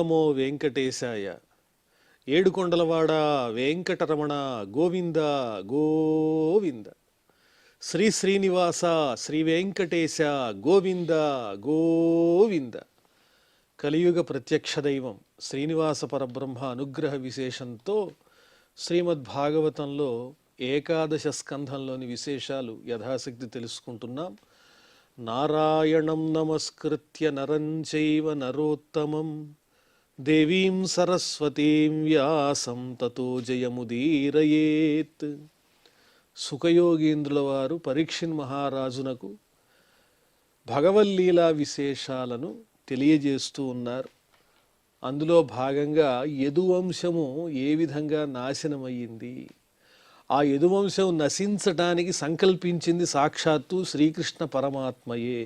నమో వెంకటేశాయ. ఏడుకొండలవాడ వెంకటరమణ గోవింద గోవింద. శ్రీ శ్రీనివాస శ్రీ వెంకటేశ గోవింద గోవింద. కలియుగ ప్రత్యక్ష దైవం శ్రీనివాస పరబ్రహ్మ అనుగ్రహ విశేషంతో శ్రీమద్భాగవతంలో ఏకాదశ స్కంధంలోని విశేషాలు యథాశక్తి తెలుసుకుంటున్నాం. నారాయణం నమస్కృత్య నరం చైవ నరోత్తమం దేవీం సరస్వతీం వ్యాసం తతో జయముదీరయేత్. సుఖయోగీంద్రుల వారు పరీక్షిన్ మహారాజునకు భగవల్లీలా విశేషాలను తెలియజేస్తూ ఉన్నారు. అందులో భాగంగా యదువంశము ఏ విధంగా నాశనమయ్యింది, ఆ యదువంశం నశించటానికి సంకల్పించింది సాక్షాత్తు శ్రీకృష్ణ పరమాత్మయే.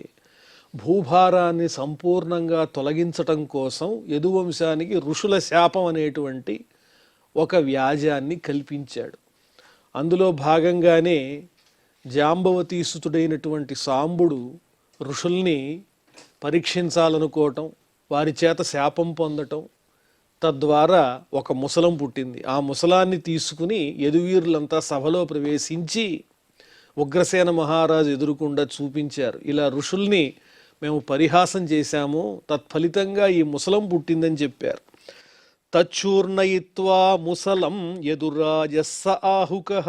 భూభారాన్ని సంపూర్ణంగా తొలగించటం కోసం యదువంశానికి ఋషుల శాపం అనేటువంటి ఒక వ్యాజాన్ని కల్పించాడు. అందులో భాగంగానే జాంబవతీసుతుడైనటువంటి సాంబుడు ఋషుల్ని పరీక్షించాలనుకోవటం, వారి చేత శాపం పొందటం, తద్వారా ఒక ముసలం పుట్టింది. ఆ ముసలాన్ని తీసుకుని యదువీరులంతా సభలో ప్రవేశించి ఉగ్రసేన మహారాజు ఎదురుకుండా చూపించారు. ఇలా ఋషుల్ని మేము పరిహాసం చేశాము, తత్ఫలితంగా ఈ ముసలం పుట్టిందని చెప్పారు. తచ్చూర్ణయిత్వా ముసలం యదురాజస్స ఆహుకః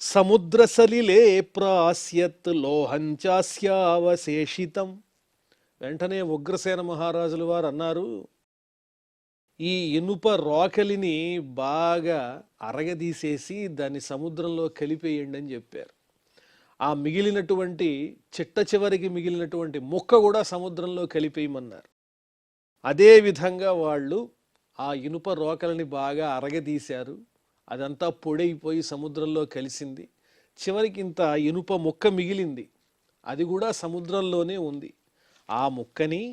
సముద్రసలిలే ప్రాస్యత్ లోహంచాస్యావశేషితం. వెంటనే ఉగ్రసేన మహారాజుల వారు అన్నారు, ఈ ఇనుప రోకలిని బాగా అరగదీసేసి దాన్ని సముద్రంలో కలిపేయండి అని చెప్పారు. ఆ మిగిలినటువంటి చిట్ట చివరికి మిగిలినటువంటి ముక్క కూడా సముద్రంలో కలిపేయమన్నారు. అదేవిధంగా వాళ్ళు ఆ ఇనుప రోకలిని బాగా అరగదీశారు. అదంతా పొడైపోయి సముద్రంలో కలిసింది. చివరికి ఇంత ఇనుప ముక్క మిగిలింది, అది కూడా సముద్రంలోనే ఉంది. ఆ ముక్కని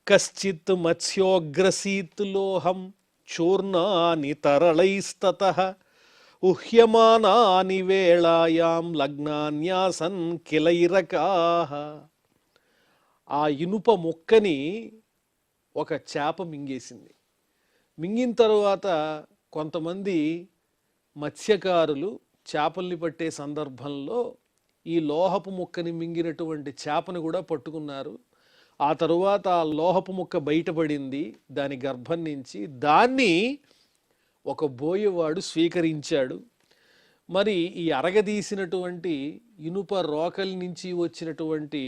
కశ్చిత్ మత్స్యోగ్రసీత్ లోహం చూర్ణాని తరళైస్తతః ఉహ్యమానాని వేళాయాం లగ్నాన్యాసన్ కిలైరకాః. ఆ ఇనుప ముక్కని ఒక చేప మింగేసింది. మింగిన తరువాత కొంతమంది మత్స్యకారులు చేపల్ని పట్టే సందర్భంలో ఈ లోహపు ముక్కని మింగినటువంటి చేపను కూడా పట్టుకున్నారు. ఆ తరువాత ఆ లోహపు ముక్క బయటపడింది దాని గర్భం నుంచి. దాన్ని ఒక బోయవాడు స్వీకరించాడు. మరి ఈ అరగదీసినటువంటి ఇనుప రోకలి నుంచి వచ్చినటువంటి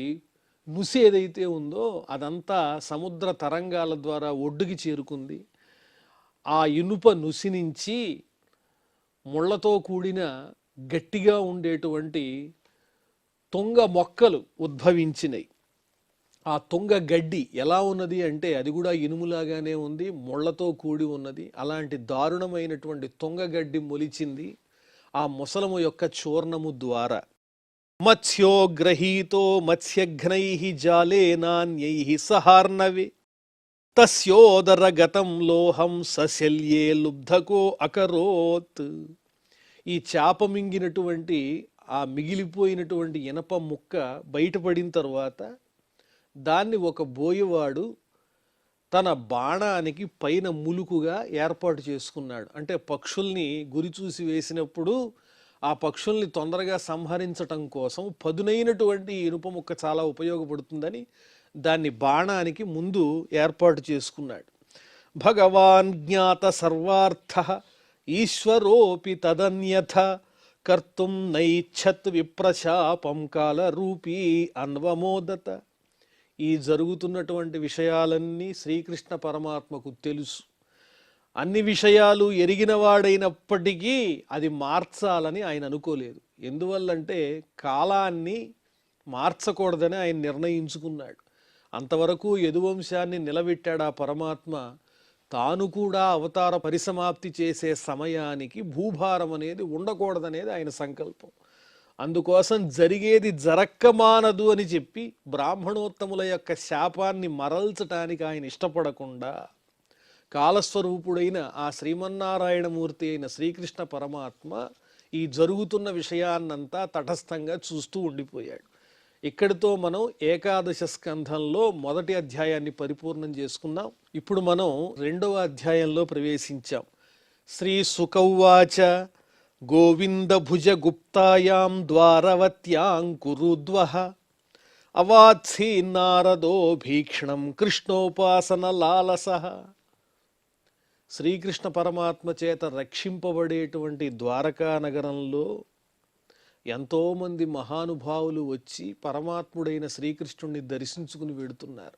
నుసి ఏదైతే ఉందో అదంతా సముద్ర తరంగాల ద్వారా ఒడ్డుకి చేరుకుంది. ఆ ఇనుప నుసి నుంచి ముళ్ళతో కూడిన గట్టిగా ఉండేటువంటి తుంగ మొక్కలు ఉద్భవించినాయి. ఆ తుంగ గడ్డి ఎలా ఉన్నది అంటే అది కూడా ఇనుములాగానే ఉంది, ముళ్ళతో కూడి ఉన్నది. అలాంటి దారుణమైనటువంటి తుంగ గడ్డి మొలిచింది ఆ ముసలము యొక్క చూర్ణము ద్వారా. మత్స్యోగ్రహీతో మత్స్యఘ్నై జాలే నాన్యై సహార్ణవే తస్యోదరగతం లోహం సశల్యే లుబ్ధకో అకరోత్. ఈ చేప మింగినటువంటి ఆ మిగిలిపోయినటువంటి ఇనప ముక్క బయటపడిన తర్వాత దాన్ని ఒక బోయవాడు తన బాణానికి పైన ములుకుగా ఏర్పాటు చేసుకున్నాడు. అంటే పక్షుల్ని గురి చూసి వేసినప్పుడు ఆ పక్షుల్ని తొందరగా సంహరించటం కోసం పదునైనటువంటి ఇనుప ముక్క చాలా ఉపయోగపడుతుందని దాన్ని బాణానికి ముందు ఏర్పాటు చేసుకున్నాడు. భగవాన్ జ్ఞాత సర్వార్థ ఈశ్వరోపి తదన్యథ కర్తుం నైచ్ఛత్ విప్రశాపం కాలరూపీ అన్వమోదత. ఈ జరుగుతున్నటువంటి విషయాలన్నీ శ్రీకృష్ణ పరమాత్మకు తెలుసు. అన్ని విషయాలు ఎరిగినవాడైనప్పటికీ అది మార్చాలని ఆయన అనుకోలేదు. ఎందువల్లంటే కాలాన్ని మార్చకూడదని ఆయన నిర్ణయించుకున్నాడు. అంతవరకు యదువంశాన్ని నిలబెట్టాడు ఆ పరమాత్మ. తాను కూడా అవతార పరిసమాప్తి చేసే సమయానికి భూభారం అనేది ఉండకూడదనేది ఆయన సంకల్పం. అందుకోసం జరిగేది జరక్కమానదు అని చెప్పి బ్రాహ్మణోత్తముల యొక్క శాపాన్ని మరల్చటానికి ఆయన ఇష్టపడకుండా కాలస్వరూపుడైన ఆ శ్రీమన్నారాయణమూర్తి అయిన శ్రీకృష్ణ పరమాత్మ ఈ జరుగుతున్న విషయాన్నంతా తటస్థంగా చూస్తూ ఉండిపోయాడు. ఇక్కడితో మనం ఏకాదశ స్కంధంలో మొదటి అధ్యాయాన్ని పరిపూర్ణం చేసుకున్నాం. ఇప్పుడు మనం రెండవ అధ్యాయంలో ప్రవేశించాం. శ్రీ సుకౌవాచ గోవింద భుజ గుప్తాయాం ద్వారవత్యాం కురుద్వః అవాత్సీ నారదో భీక్షణం కృష్ణోపాసన లాలసః. శ్రీకృష్ణ పరమాత్మ చేత రక్షింపబడేటువంటి ద్వారకా నగరంలో ఎంతోమంది మహానుభావులు వచ్చి పరమాత్ముడైన శ్రీకృష్ణుడిని దర్శించుకుని వెడుతున్నారు.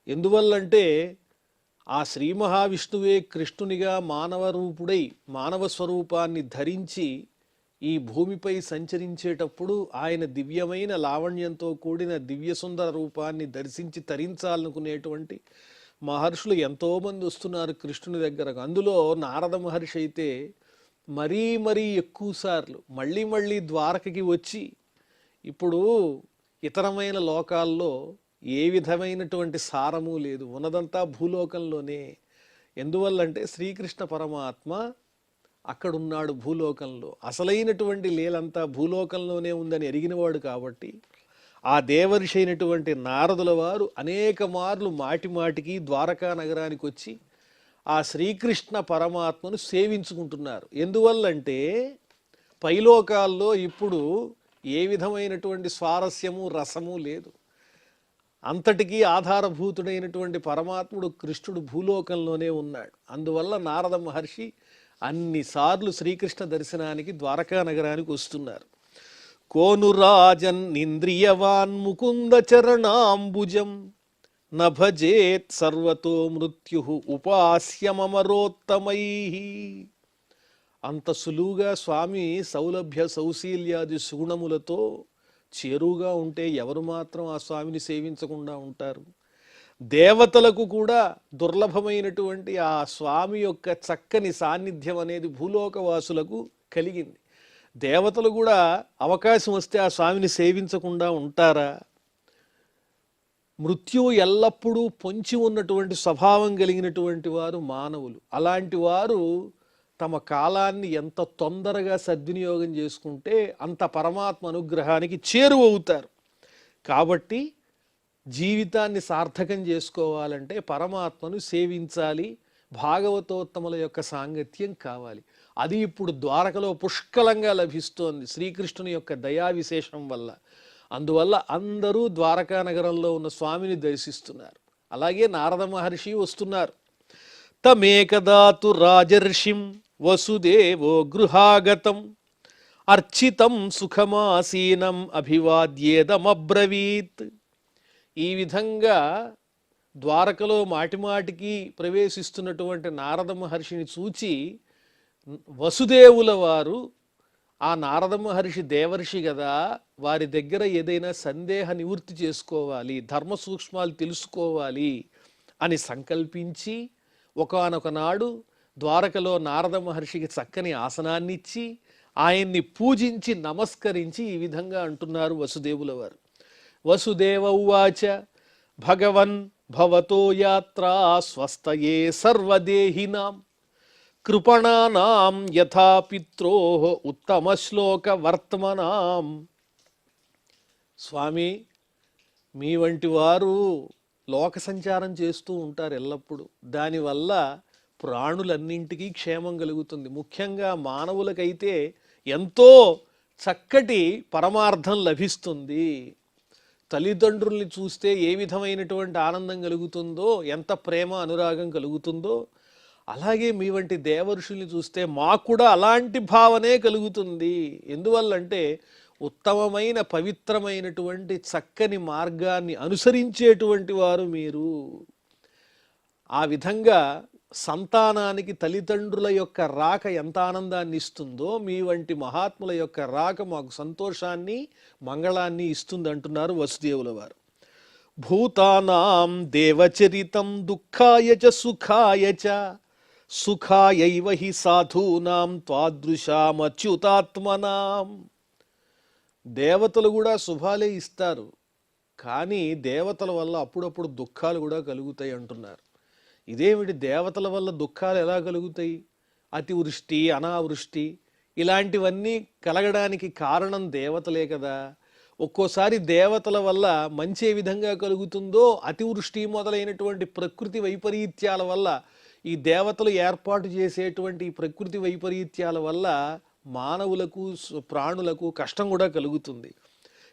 ఎందువల్లంటే ఆ శ్రీ మహావిష్ణువే కృష్ణునిగా మానవ రూపుడై మానవ స్వరూపాన్ని ధరించి ఈ భూమిపై సంచరించేటప్పుడు ఆయన దివ్యమైన లావణ్యంతో కూడిన దివ్యసుందర రూపాన్ని దర్శించి తరించాలనుకునేటువంటి మహర్షులు ఎంతోమంది వస్తున్నారు కృష్ణుని దగ్గరకు. అందులో నారద మహర్షి అయితే మరీ ఎక్కువసార్లు మళ్ళీ ద్వారకకి వచ్చి ఇప్పుడు ఇతరమైన లోకాల్లో ఏ విధమైనటువంటి సారము లేదు, ఉన్నదంతా భూలోకంలోనే. ఎందువల్లంటే శ్రీకృష్ణ పరమాత్మ అక్కడున్నాడు భూలోకంలో. అసలైనటువంటి లీలంతా భూలోకంలోనే ఉందని ఎరిగినవాడు కాబట్టి ఆ దేవర్షి అయినటువంటి నారదుల వారు అనేక మార్లు మాటికి ద్వారకా నగరానికి వచ్చి ఆ శ్రీకృష్ణ పరమాత్మను సేవించుకుంటున్నారు. ఎందువల్లంటే పైలోకాల్లో ఇప్పుడు ఏ విధమైనటువంటి స్వారస్యము రసము లేదు. అంతటికీ ఆధారభూతుడైనటువంటి పరమాత్ముడు కృష్ణుడు భూలోకంలోనే ఉన్నాడు. అందువల్ల నారద మహర్షి అన్నిసార్లు శ్రీకృష్ణ దర్శనానికి ద్వారకా నగరానికి వస్తున్నారు. కోనురాజన్ ఇంద్రియవాన్ ముకుంద చరణాంబుజం నభజేత్ సర్వతో మృత్యు ఉపాస్యమరోత్తమై. అంత సులువుగా స్వామి సౌలభ్య సౌశీల్యాది సుగుణములతో చేరువుగా ఉంటే ఎవరు మాత్రం ఆ స్వామిని సేవించకుండా ఉంటారు? దేవతలకు కూడా దుర్లభమైనటువంటి ఆ స్వామి యొక్క చక్కని సాన్నిధ్యం అనేది భూలోకవాసులకు కలిగింది. దేవతలు కూడా అవకాశం వస్తే ఆ స్వామిని సేవించకుండా ఉంటారా? మృత్యువు ఎల్లప్పుడూ పొంచి ఉన్నటువంటి స్వభావం కలిగినటువంటి వారు మానవులు. అలాంటి వారు తమ కాలాన్ని ఎంత తొందరగా సద్వినియోగం చేసుకుంటే అంత పరమాత్మ అనుగ్రహానికి చేరువవుతారు. కాబట్టి జీవితాన్ని సార్థకం చేసుకోవాలంటే పరమాత్మను సేవించాలి, భాగవతోత్తముల యొక్క సాంగత్యం కావాలి. అది ఇప్పుడు ద్వారకలో పుష్కలంగా లభిస్తోంది శ్రీకృష్ణుని యొక్క దయా విశేషం వల్ల. అందువల్ల అందరూ ద్వారకా నగరంలో ఉన్న స్వామిని దర్శిస్తున్నారు. అలాగే నారద మహర్షి వస్తున్నారు. తమేకదాతు రాజర్షిం వసుదేవో గృహాగతం అర్చితం సుఖమాసీనం అభివాద్యేదమబ్రవీత్. ఈ విధంగా ద్వారకలో మాటికి ప్రవేశిస్తున్నటువంటి నారద మహర్షిని చూచి వసుదేవుల వారు, ఆ నారద మహర్షి దేవర్షి కదా, వారి దగ్గర ఏదైనా సందేహ నివృత్తి చేసుకోవాలి, ధర్మ సూక్ష్మాలు తెలుసుకోవాలి అని సంకల్పించి ఒకానొక నాడు ద్వారకలో నారద మహర్షికి చక్కని ఆసనాన్ని ఇచ్చి ఆయన్ని పూజించి నమస్కరించి ఈ విధంగా అంటున్నారు వసుదేవుల వారు. వసుదేవ ఉవాచ భగవన్ భవతో యాత్రా స్వస్తయే సర్వదేహినాం కృపణానాం యథా పిత్రోః ఉత్తమ శ్లోక వర్తమనాం. స్వామి, మీ వంటి వారు లోక సంచారం చేస్తూ ఉంటారు ఎల్లప్పుడూ. దానివల్ల ప్రాణులన్నింటికీ క్షేమం కలుగుతుంది. ముఖ్యంగా మానవులకైతే ఎంతో చక్కటి పరమార్థం లభిస్తుంది. తల్లిదండ్రుల్ని చూస్తే ఏ విధమైనటువంటి ఆనందం కలుగుతుందో, ఎంత ప్రేమ అనురాగం కలుగుతుందో, అలాగే మీ వంటి దేవర్షుల్ని చూస్తే మాకు కూడా అలాంటి భావనే కలుగుతుంది. ఎందువల్లంటే ఉత్తమమైన పవిత్రమైనటువంటి చక్కని మార్గాన్ని అనుసరించేటువంటి వారు మీరు. ఆ విధంగా సంతానానికి తల్లిదండ్రుల యొక్క రాక ఎంత ఆనందాన్ని ఇస్తుందో మీ వంటి మహాత్ముల యొక్క రాక మాకు సంతోషాన్ని మంగళాన్ని ఇస్తుంది అంటున్నారు వసుదేవుల వారు. భూతానాం దేవచరితం దుఃఖాయ చ సుఖాయ చ సుఖాయైవ హి సాధూనాం త్వాదృశామచ్యుతాత్మనాం. దేవతలు కూడా శుభాలే ఇస్తారు, కానీ దేవతల వల్ల అప్పుడప్పుడు దుఃఖాలు కూడా కలుగుతాయి అంటున్నారు. ఇదేమిటి, దేవతల వల్ల దుఃఖాలు ఎలా కలుగుతాయి? అతివృష్టి, అనావృష్టి ఇలాంటివన్నీ కలగడానికి కారణం దేవతలే కదా. ఒక్కోసారి దేవతల వల్ల మంచి ఏ విధంగా కలుగుతుందో, అతివృష్టి మొదలైనటువంటి ప్రకృతి వైపరీత్యాల వల్ల, ఈ దేవతలు ఏర్పాటు చేసేటువంటి ఈ ప్రకృతి వైపరీత్యాల వల్ల మానవులకు ప్రాణులకు కష్టం కూడా కలుగుతుంది.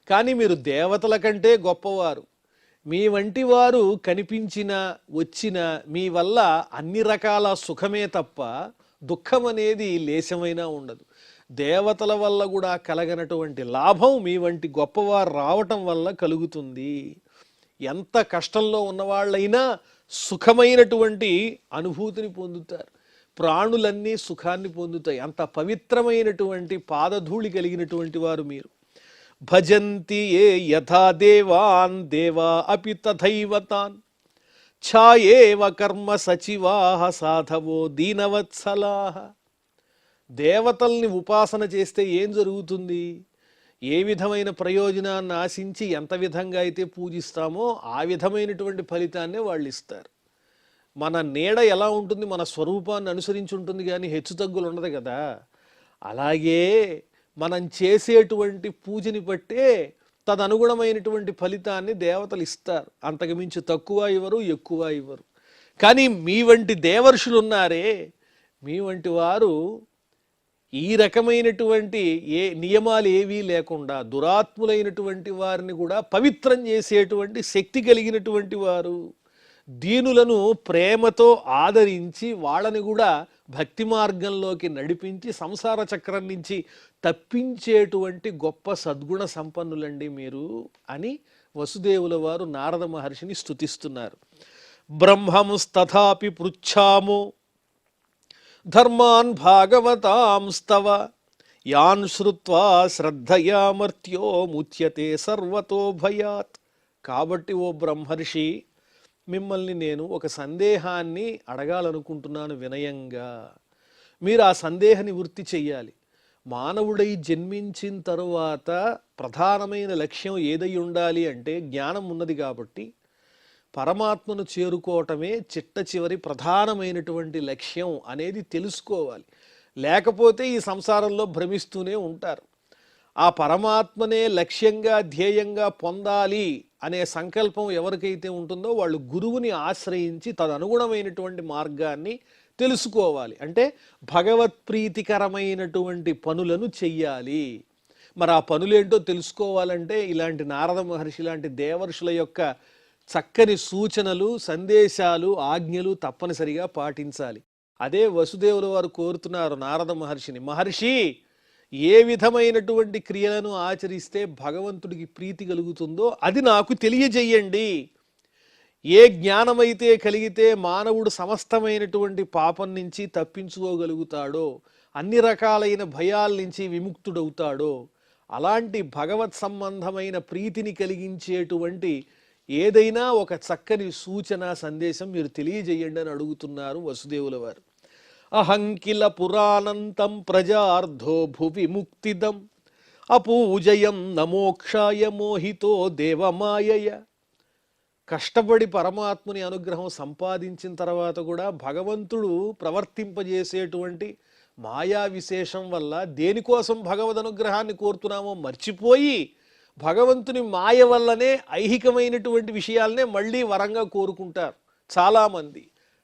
కానీ మీరు దేవతల కంటే గొప్పవారు. మీ వంటి వారు కనిపించిన వచ్చిన మీ వల్ల అన్ని రకాల సుఖమే తప్ప దుఃఖం అనేది లేశమైనా ఉండదు. దేవతల వల్ల కూడా కలగనటువంటి లాభం మీ వంటి గొప్పవారు రావటం వల్ల కలుగుతుంది. ఎంత కష్టంలో ఉన్నవాళ్ళైనా సుఖమైనటువంటి అనుభూతిని పొందుతారు. ప్రాణులన్నీ సుఖాన్ని పొందుతాయి. అంత పవిత్రమైనటువంటి పాదధూళి కలిగినటువంటి వారు మీరు. భజంతి ఏ యథా దేవాన్ దేవా అపి తథైవ తాన్ ఛాయేవ కర్మ సచివాః సాధవో దీనవత్సలాః. దేవతల్ని ఉపాసన చేస్తే ఏం జరుగుతుంది? ఏ విధమైన ప్రయోజనాన్ని ఆశించి ఎంత విధంగా అయితే పూజిస్తామో ఆ విధమైనటువంటి ఫలితాన్నే వాళ్ళు ఇస్తారు. మన నీడ ఎలా ఉంటుంది? మన స్వరూపాన్ని అనుసరించి ఉంటుంది, కానీ హెచ్చుతగ్గులు ఉండదు కదా. అలాగే మనం చేసేటువంటి పూజని బట్టే తదనుగుణమైనటువంటి ఫలితాన్ని దేవతలు ఇస్తారు. అంతకుమించి తక్కువ ఇవ్వరు, ఎక్కువ ఇవ్వరు. కానీ మీ వంటి దేవర్షులు ఉన్నారే, మీ వంటి వారు ఈ రకమైనటువంటి ఏ నియమాలు ఏవీ లేకుండా దురాత్ములైనటువంటి వారిని కూడా పవిత్రం చేసేటువంటి శక్తి కలిగినటువంటి వారు. దీనులను ప్రేమతో ఆదరించి వాళ్ళని కూడా భక్తి మార్గంలోకి నడిపించి సంసార చక్రం నుంచి తప్పించేటువంటి గొప్ప సద్గుణ సంపన్నులండి మీరు అని వసుదేవుల వారు నారద మహర్షిని స్తుతిస్తున్నారు. బ్రహ్మముస్తథాపి పృచ్ఛామో ధర్మాన్ భాగవతాంస్తవ యాన్ శ్రుత్వా శ్రద్ధయా మర్త్యో ముచ్యతే సర్వతో భయాత్. కాబట్టి ఓ బ్రహ్మర్షి, మిమ్మల్ని నేను ఒక సందేహాన్ని అడగాలనుకుంటున్నాను వినయంగా. మీరు ఆ సందేహ నివృత్తి చెయ్యాలి. మానవుడై జన్మించిన తరువాత ప్రధానమైన లక్ష్యం ఏదై ఉండాలి అంటే జ్ఞానం ఉన్నది కాబట్టి పరమాత్మను చేరుకోవటమే చిట్ట చివరి ప్రధానమైనటువంటి లక్ష్యం అనేది తెలుసుకోవాలి. లేకపోతే ఈ సంసారంలో భ్రమిస్తూనే ఉంటారు. ఆ పరమాత్మనే లక్ష్యంగా ధ్యేయంగా పొందాలి అనే సంకల్పం ఎవరికైతే ఉంటుందో వాళ్ళు గురువుని ఆశ్రయించి తదనుగుణమైనటువంటి మార్గాన్ని తెలుసుకోవాలి. అంటే భగవత్ప్రీతికరమైనటువంటి పనులను చెయ్యాలి. మరి ఆ పనులేంటో తెలుసుకోవాలంటే ఇలాంటి నారద మహర్షి లాంటి దేవర్షుల యొక్క చక్కని సూచనలు, సందేశాలు, ఆజ్ఞలు తప్పనిసరిగా పాటించాలి. అదే వసుదేవుల వారు కోరుతున్నారు నారద మహర్షిని, మహర్షి ఏ విధమైనటువంటి క్రియలను ఆచరిస్తే భగవంతుడికి ప్రీతి కలుగుతుందో అది నాకు తెలియజేయండి. ఏ జ్ఞానమైతే కలిగితే మానవుడు సమస్తమైనటువంటి పాపం నుంచి తప్పించుకోగలుగుతాడో, అన్ని రకాలైన భయాల నుంచి విముక్తుడవుతాడో, అలాంటి భగవత్ సంబంధమైన ప్రీతిని కలిగించేటువంటి ఏదైనా ఒక చక్కని సూచన సందేశం మీరు తెలియజేయండి అని అడుగుతున్నారు వసుదేవుల వారు. అహంకిల పురాణంతం ప్రజార్ధో భువి ముక్తిదం అపూజయం నమోక్షాయ మోహితో దేవమాయయ. కష్టపడి పరమాత్ముని అనుగ్రహం సంపాదించిన తర్వాత కూడా భగవంతుడు ప్రవర్తింపజేసేటువంటి మాయా విశేషం వల్ల దేనికోసం భగవద్ అనుగ్రహాన్ని కోరుతున్నామో మర్చిపోయి భగవంతుని మాయ వల్లనే ఐహికమైనటువంటి విషయాలనే మళ్ళీ వరంగా కోరుకుంటారు చాలామంది.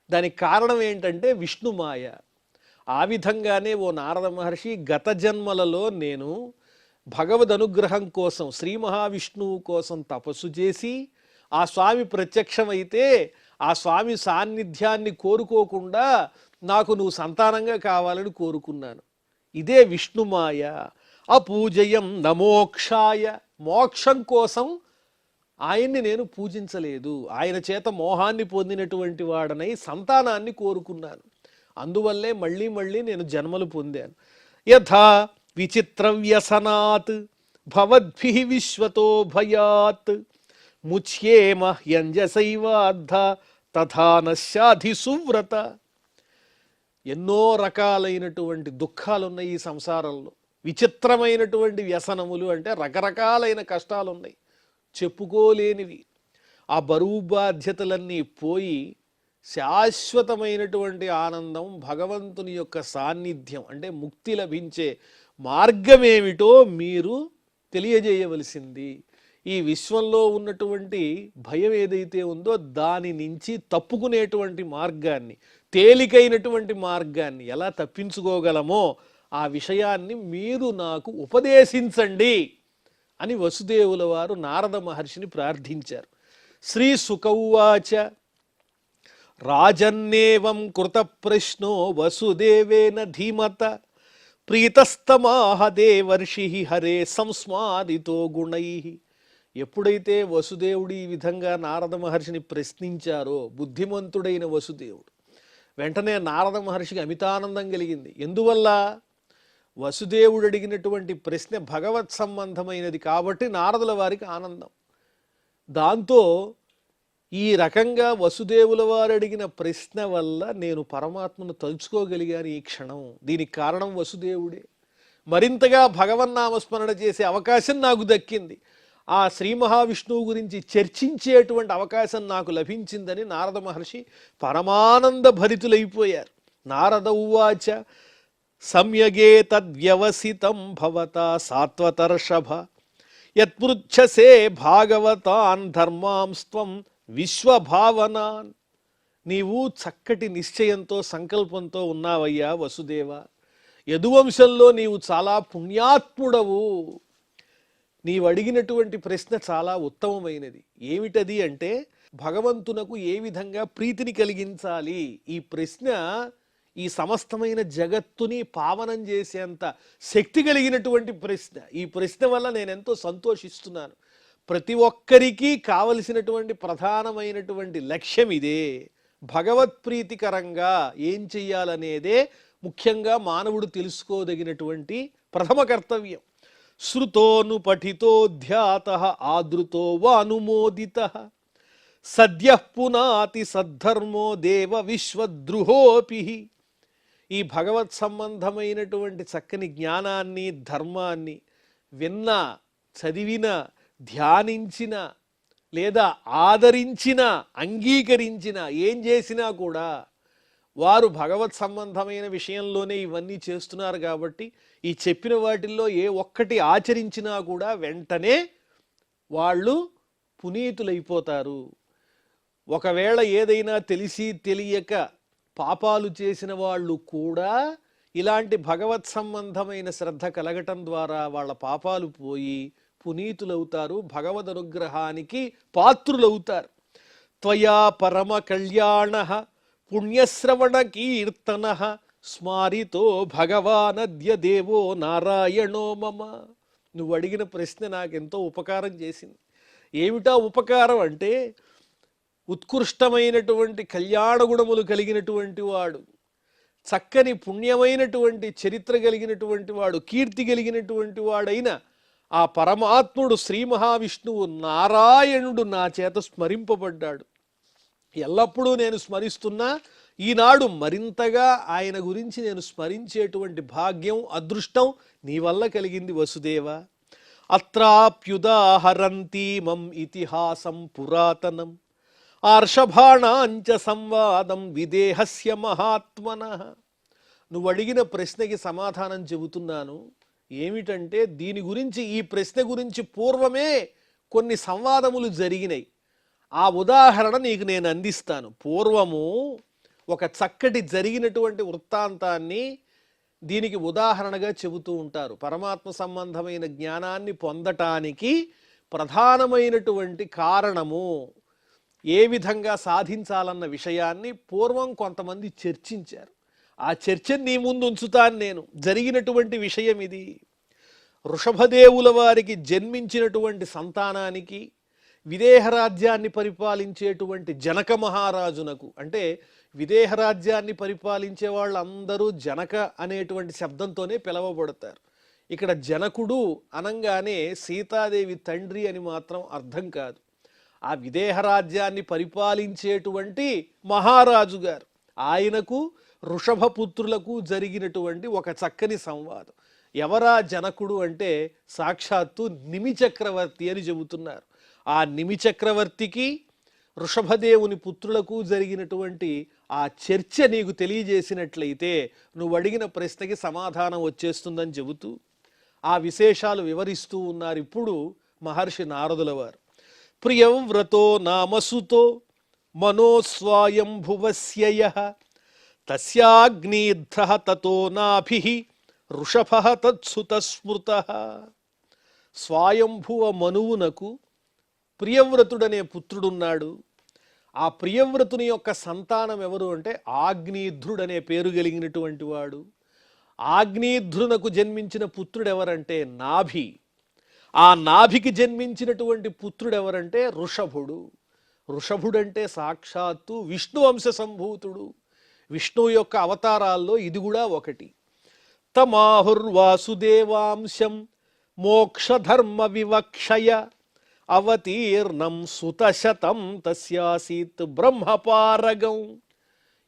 దానికి కారణం ఏంటంటే విష్ణుమాయ. ఆ విధంగానే ఓ నారద మహర్షి, గత జన్మలలో నేను భగవద్ అనుగ్రహం కోసం శ్రీ మహావిష్ణువు కోసం తపస్సు చేసి ఆ స్వామి ప్రత్యక్షమైతే ఆ స్వామి సాన్నిధ్యాన్ని కోరుకోకుండా నాకు నువ్వు సంతానంగా కావాలని కోరుకున్నాను. ఇదే విష్ణుమాయ. అపూజయం నమోక్షాయ, మోక్షం కోసం ఆయన్ని నేను పూజించలేదు. ఆయన చేత మోహాన్ని పొందినటువంటి వాడనై సంతానాన్ని కోరుకున్నాను. అందువల్లే మళ్ళీ మళ్ళీ నేను జన్మలు పొందాను. యథా విచిత్ర వ్యసనాత్ భవద్భిః విశ్వతో భయాత్ ముచ్యేమ హ్యంజసైవాద్ధ తథా నశ్యాధి సువ్రత. ఎన్నో రకాలైనటువంటి దుఃఖాలు ఉన్నాయి ఈ సంసారంలో. విచిత్రమైనటువంటి వ్యసనములు అంటే రకరకాలైన కష్టాలు ఉన్నాయి, చెప్పుకోలేనివి. ఆ బరువు బాధ్యతలన్నీ పోయి శాశ్వతమైనటువంటి ఆనందం, భగవంతుని యొక్క సాన్నిధ్యం అంటే ముక్తి లభించే మార్గమేమిటో మీరు తెలియజేయవలసింది. ఈ విశ్వంలో ఉన్నటువంటి భయం ఏదైతే ఉందో దాని నుంచి తప్పుకునేటువంటి మార్గాన్ని, తేలికైనటువంటి మార్గాన్ని ఎలా తప్పించుకోగలమో ఆ విషయాన్ని మీరు నాకు ఉపదేశించండి అని వసుదేవుల వారు నారద మహర్షిని ప్రార్థించారు. శ్రీ సుకౌవాచ రాజన్నేవం కృత ప్రశ్నో వసుదేవేన ధీమత ప్రీతస్తమాహ దేవర్షి హరే సంస్మాదితో గుణై. ఎప్పుడైతే వసుదేవుడు ఈ విధంగా నారద మహర్షిని ప్రశ్నించారో బుద్ధిమంతుడైన వసుదేవుడు వెంటనే నారద మహర్షికి అమితానందం కలిగింది. ఎందువల్ల? వసుదేవుడు అడిగినటువంటి ప్రశ్న భగవత్ సంబంధమైనది కాబట్టి నారదుల వారికి ఆనందం. దాంతో ఈ రకంగా వసుదేవుల వారు అడిగిన ప్రశ్న వల్ల నేను పరమాత్మను తలుచుకోగలిగాను ఈ క్షణం. దీనికి కారణం వసుదేవుడే. మరింతగా భగవన్నామస్మరణ చేసే అవకాశం నాకు దక్కింది. ఆ శ్రీ మహావిష్ణువు గురించి చర్చించేటువంటి అవకాశం నాకు లభించిందని నారద మహర్షి పరమానంద భరితులైపోయారు. నారద ఉవాచ సమ్యగే తద్వ్యవసితం భవతా సాత్వతర్షభ యత్పృచ్ఛసే భాగవతాన్ ధర్మాంస్త్వం విశ్వభావనాన్. నీవు చక్కటి నిశ్చయంతో సంకల్పంతో ఉన్నావయ్యా వసుదేవ. యదువంశంలో నీవు చాలా పుణ్యాత్ముడవు. నీవు అడిగినటువంటి ప్రశ్న చాలా ఉత్తమమైనది. ఏమిటది అంటే భగవంతునకు ఏ విధంగా ప్రీతిని కలిగించాలి. ఈ ప్రశ్న ఈ సమస్తమైన జగత్తుని పావనం చేసేంత శక్తి కలిగినటువంటి ప్రశ్న. ఈ ప్రశ్న వల్ల నేను ఎంతో సంతోషిస్తున్నాను. ప్రతి ఒక్కరికి కావలసినటువంటి ప్రధానమైనటువంటి లక్ష్యం ఇదే. భగవత్ప్రీతికరంగా ఏం చెయ్యాలనేదే ముఖ్యంగా మానవుడు తెలుసుకోదగినటువంటి ప్రథమ కర్తవ్యం. శృతోను పఠితో ధ్యాతః ఆదృతో వానుమోదితః సద్యః పునాతి సద్ధర్మో దేవ విశ్వద్రుహోపి. ఈ భగవత్ సంబంధమైనటువంటి చక్కని జ్ఞానాన్ని ధర్మాన్ని విన్న, చదివిన, ధ్యానించిన లేదా ఆదరించిన, అంగీకరించిన, ఏం చేసినా కూడా వారు భగవత్ సంబంధమైన విషయంలోనే ఇవన్నీ చేస్తున్నారు. కాబట్టి ఈ చెప్పిన వాటిల్లో ఏ ఒక్కటి ఆచరించినా కూడా వెంటనే వాళ్ళు పునీతులైపోతారు. ఒకవేళ ఏదైనా తెలిసి తెలియక పాపాలు చేసిన వాళ్ళు కూడా ఇలాంటి భగవత్ సంబంధమైన శ్రద్ధ కలగటం ద్వారా వాళ్ళ పాపాలు పోయి పునీతులవుతారు, భగవద్ అనుగ్రహానికి పాత్రులవుతారు. త్వయా పరమ కళ్యాణ పుణ్యశ్రవణ కీర్తన స్మారితో భగవానద్య దేవో నారాయణో మమ. నువ్వు అడిగిన ప్రశ్న నాకెంతో ఉపకారం చేసింది. ఏమిటా ఉపకారం అంటే ఉత్కృష్టమైనటువంటి కళ్యాణ గుణములు కలిగినటువంటి వాడు, చక్కని పుణ్యమైనటువంటి చరిత్ర కలిగినటువంటి వాడు, కీర్తి కలిగినటువంటి వాడైన ఆ పరమాత్ముడు శ్రీ మహావిష్ణువు నారాయణుడు నా చేత స్మరింపబడ్డాడు. ఎల్లప్పుడూ నేను స్మరిస్తున్నా. ఈనాడు మరింతగా ఆయన గురించి నేను స్మరించేటువంటి భాగ్యం, అదృష్టం నీ వల్ల కలిగింది వసుదేవ. అత్రాప్యుదాహరంతీమం ఇతిహాసం పురాతనం ఆర్షభాణాంచ సంవాదం విదేహస్య మహాత్మనః. నువ్వు అడిగిన ప్రశ్నకి సమాధానం చెబుతున్నాను. ఏమిటంటే దీని గురించి, ఈ ప్రశ్న గురించి పూర్వమే కొన్ని సంవాదములు జరిగినాయి. ఆ ఉదాహరణ నీకు నేను అందిస్తాను. పూర్వము ఒక చక్కటి జరిగినటువంటి వృత్తాంతాన్ని దీనికి ఉదాహరణగా చెబుతూ ఉంటారు. పరమాత్మ సంబంధమైన జ్ఞానాన్ని పొందటానికి ప్రధానమైనటువంటి కారణము ఏ విధంగా సాధించాలన్న విషయాన్ని పూర్వం కొంతమంది చర్చించారు. ఆ చర్చను నీ ముందు ఉంచుతాను నేను. జరిగినటువంటి విషయం ఇది. వృషభదేవుల వారికి జన్మించినటువంటి సంతానానికి విదేహరాజ్యాన్ని పరిపాలించేటువంటి జనక మహారాజునకు, అంటే విదేహరాజ్యాన్ని పరిపాలించే వాళ్ళందరూ జనక అనేటువంటి శబ్దంతోనే పిలవబడతారు. ఇక్కడ జనకుడు అనంగానే సీతాదేవి తండ్రి అని మాత్రం అర్థం కాదు. ఆ విదేహరాజ్యాన్ని పరిపాలించేటువంటి మహారాజు గారు, ఆయనకు వృషభపుత్రులకు జరిగినటువంటి ఒక చక్కని సంవాదం. ఎవరా జనకుడు అంటే సాక్షాత్తు నిమి చక్రవర్తి అని చెబుతున్నారు. ఆ నిమి చక్రవర్తికి వృషభదేవుని పుత్రులకు జరిగినటువంటి ఆ చర్చ నీకు తెలియజేసినట్లయితే నువ్వు అడిగిన ప్రశ్నకి సమాధానం వచ్చేస్తుందని చెబుతూ ఆ విశేషాలు వివరిస్తూ ఉన్నారు ఇప్పుడు మహర్షి నారదుల వారు. ప్రియవ్రతో నామసుతో మనోస్వాయంభువస్య యః తస్యాగ్నిధ్రః తతో నాభిః వృషభః తత్సుతస్మృతః. స్వాయంభువ మనువునకు ప్రియవ్రతుడనే పుత్రుడున్నాడు. ఆ ప్రియవ్రతుని యొక్క సంతానం ఎవరు అంటే ఆగ్నేధ్రుడనే పేరు కలిగినటువంటి వాడు. ఆగ్నేధ్రునకు జన్మించిన పుత్రుడు ఎవరంటే నాభి. ఆ నాభికి జన్మించినటువంటి పుత్రుడు ఎవరంటే ఋషభుడు. ఋషభుడంటే సాక్షాత్తు విష్ణు వంశ సంభూతుడు. విష్ణువు యొక్క అవతారాల్లో ఇది కూడా ఒకటి. తమాహుర్వాసుదేవాంశం మోక్షధర్మ వివక్షయ అవతీర్ణం సుతశతం తస్యాసీత్ బ్రహ్మపారగం.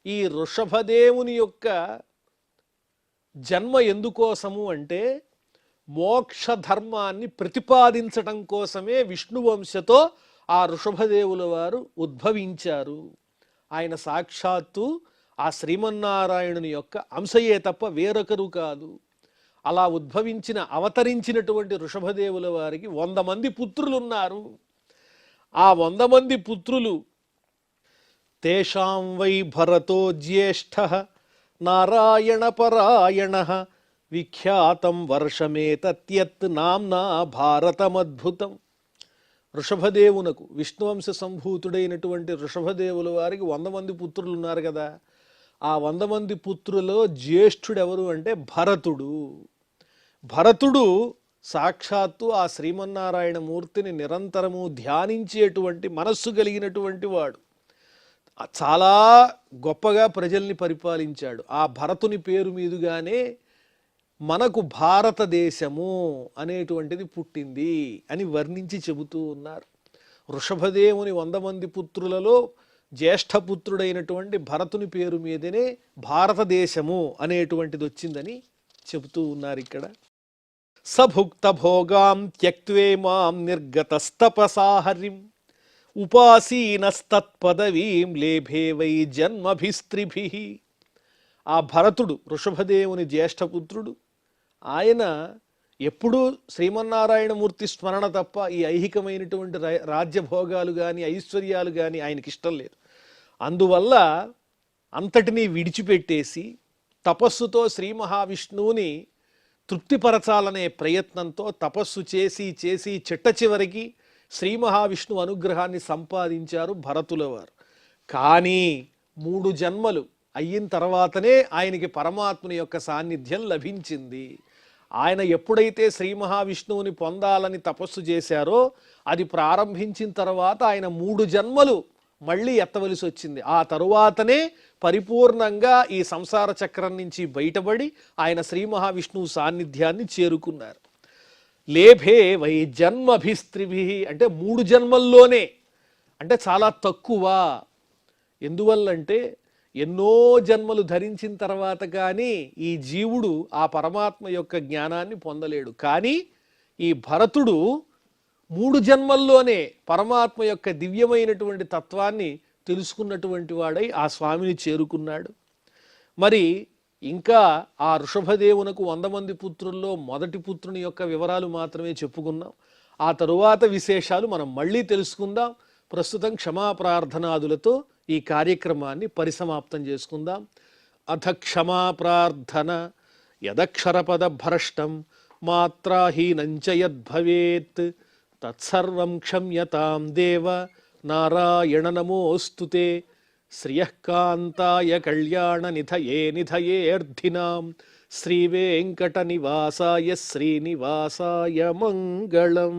ఈ ఋషభదేవుని యొక్క జన్మ ఎందుకోసము అంటే మోక్ష ధర్మాన్ని ప్రతిపాదించటం కోసమే విష్ణువంశతో ఆ ఋషభదేవుల వారు ఉద్భవించారు. ఆయన సాక్షాత్తు ఆ శ్రీమన్నారాయణుని యొక్క అంశయే తప్ప వేరొకరు కాదు. అలా ఉద్భవించిన అవతరించినటువంటి ఋషభదేవుల వారికి 100 మంది పుత్రులున్నారు. ఆ 100 మంది పుత్రులు తేషాం వై భరతో జ్యేష్ఠః నారాయణ పరాయణః విఖ్యాతం వర్షమేతత్యత్ నామ్నా భారతమద్భుతం. ఋషభదేవునకు విష్ణువంశ సంభూతుడైనటువంటి ఋషభదేవుల వారికి 100 మంది పుత్రులు ఉన్నారు కదా. ఆ 100 మంది పుత్రులలో జ్యేష్ఠుడు ఎవరు అంటే భరతుడు. భరతుడు సాక్షాత్తు ఆ శ్రీమన్నారాయణ మూర్తిని నిరంతరము ధ్యానించేటువంటి మనస్సు కలిగినటువంటి వాడు. చాలా గొప్పగా ప్రజల్ని పరిపాలించాడు. ఆ భరతుని పేరు మీదుగానే మనకు భారతదేశము అనేటువంటిది పుట్టింది అని వర్ణించి చెబుతూ ఉన్నారు. వృషభదేవుని 100 మంది పుత్రులలో జ్యేష్ఠపుత్రుడైనటువంటి భరతుని పేరు మీదనే భారతదేశము అనేటువంటిది వచ్చిందని చెబుతూ ఉన్నారు ఇక్కడ. సభుక్త భోగాం త్యక్త్వే మాం నిర్గతస్తపసాహరిం ఉపాసీనస్తత్పదవీం లేభే వై జన్మభిస్త్రిభిః. ఆ భరతుడు వృషభదేవుని జ్యేష్ఠపుత్రుడు. ఆయన ఎప్పుడూ శ్రీమన్నారాయణమూర్తి స్మరణ తప్ప ఈ ఐహికమైనటువంటి రాజ్యభోగాలు కానీ ఐశ్వర్యాలు కానీ ఆయనకి ఇష్టం లేదు. అందువల్ల అంతటినీ విడిచిపెట్టేసి తపస్సుతో శ్రీ మహావిష్ణువుని తృప్తిపరచాలనే ప్రయత్నంతో తపస్సు చేసి చేసి చిట్ట చివరికి శ్రీ మహావిష్ణువు అనుగ్రహాన్ని సంపాదించారు భరతుల వారు. కానీ 3 జన్మలు అయిన తర్వాతనే ఆయనకి పరమాత్ముని యొక్క సాన్నిధ్యం లభించింది. ఆయన ఎప్పుడైతే శ్రీ మహావిష్ణువుని పొందాలని తపస్సు చేశారో అది ప్రారంభించిన తర్వాత ఆయన 3 జన్మలు మళ్ళీ ఎత్తవలసి వచ్చింది. ఆ తరువాతనే పరిపూర్ణంగా ఈ సంసార చక్రం నుంచి బయటపడి ఆయన శ్రీ మహావిష్ణువు సాన్నిధ్యాన్ని చేరుకున్నారు. లేభే వై జన్మభిస్త్రిభిః అంటే 3 జన్మల్లోనే, అంటే చాలా తక్కువ. ఎందువల్లంటే ఎన్నో జన్మలు ధరించిన తర్వాత కానీ ఈ జీవుడు ఆ పరమాత్మ యొక్క జ్ఞానాన్ని పొందలేడు. కానీ ఈ భరతుడు 3 జన్మల్లోనే పరమాత్మ యొక్క దివ్యమైనటువంటి తత్వాన్ని తెలుసుకున్నటువంటి వాడై ఆ స్వామిని చేరుకున్నాడు. మరి ఇంకా ఆ ఋషభదేవునకు 100 మంది పుత్రుల్లో మొదటి పుత్రుని యొక్క వివరాలు మాత్రమే చెప్పుకున్నాం. ఆ తరువాత విశేషాలు మనం మళ్ళీ తెలుసుకుందాం. ప్రస్తుతం క్షమాప్రార్థనాదులతో ఈ కార్యక్రమాన్ని పరిసమాప్తం చేసుకుందాం. అథ క్షమాప్రార్థన యదక్షరపద భ్రష్టం మాత్రాహీనంచ యద్భవేత్ తత్సర్వం క్షమ్యతాం దేవ నారాయణ నమోస్తుతే. శ్రియఃకాంతాయ కళ్యాణ నిధయే నిధయేర్ధినాం శ్రీవేంకట నివాసాయ శ్రీనివాసాయ మంగళం.